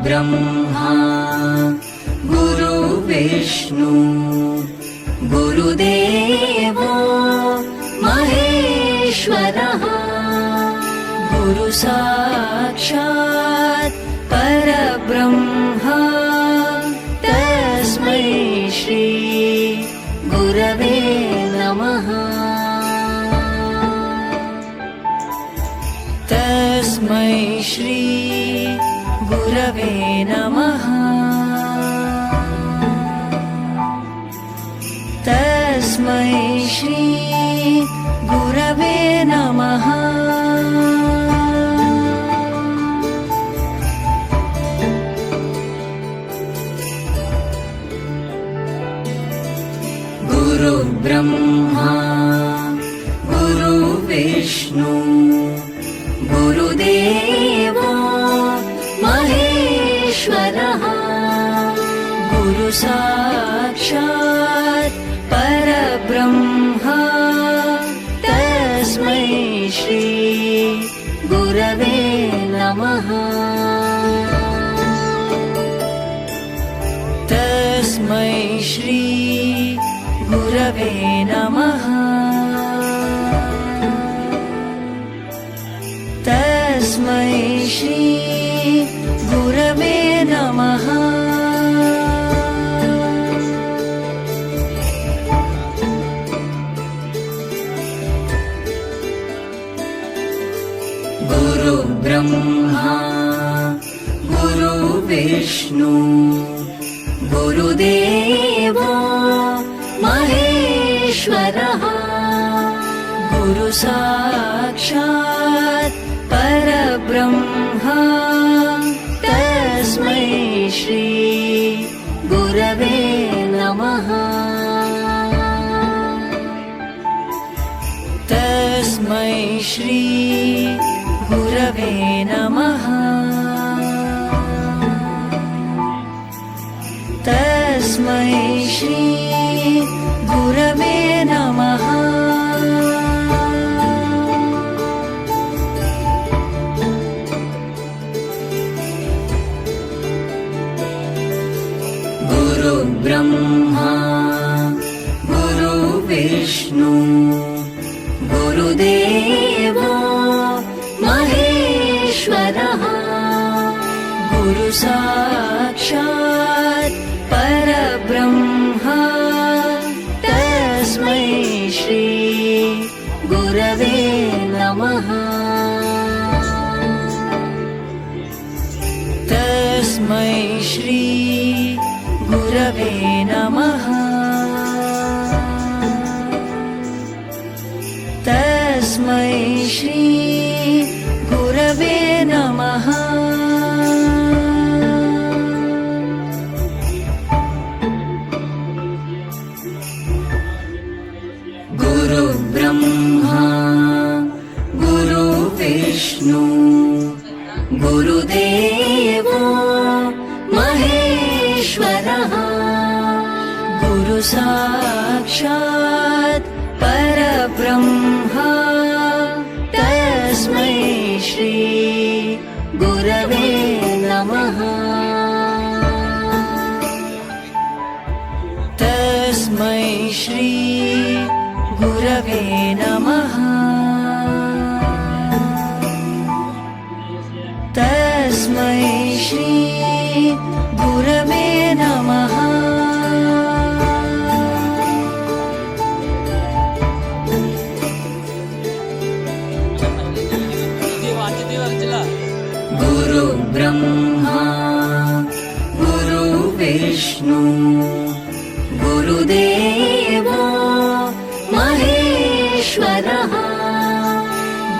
ब्रह्मा गुरु विष्णु गुरुदेवो महेश्वरः गुरु साक्षात् परब्रह्म तस्मै श्री गुरवे नमः। तस्मै श्री गुरवे नमः। तस्मै श्री गुरवे नमः। गुरु ब्रह्मा गुरु विष्णु गुरुदेवो महेश्वरः गुरु साक्षात् परब्रह्म तस्मै श्री गुरवे नमः। तस्मै श्री गुरवे नमः। तस्मै श्री गुरवे नमः। गुरु ब्रह्मा गुरु विष्णु गुरुदेवो महेश्वरः गुरु साक्षात् परब्रह्म तस्मै श्री गुरवे नमः। तस्मै श्री गुरवे नमः। तस्मै श्री गुरवे नमः। गुरु ब्रह्मा गुरु विष्णु गुरुदेवो महेश्वरः गुरु साक्षात् परब्रह्म तस्मै श्री गुरवे नमः। तस्मै श्री गुरवे नमः। तस्मै श्री गुरवे नमः। गुरु ब्रह्मा गुरु विष्णु गुरुदेवो महेश्वरः गुरु साक्षात् परब्रह्म तस्मै श्री गुरवे नमः। तस्मै श्री गुरवे नमः। तस्मै श्री गुरवे नमः। गुरु ब्रह्मा गुरु विष्णु गुरुदेवो महेश्वरः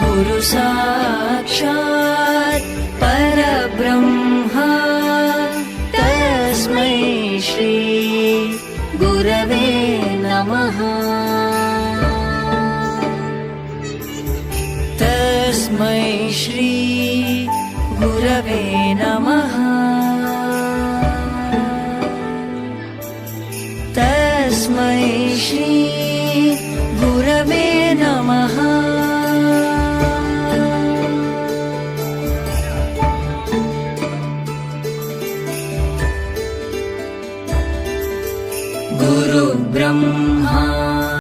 गुरु साक्षात् परब्रह्म नमः तस्मै श्री गुरवे नमः तस्मै श्री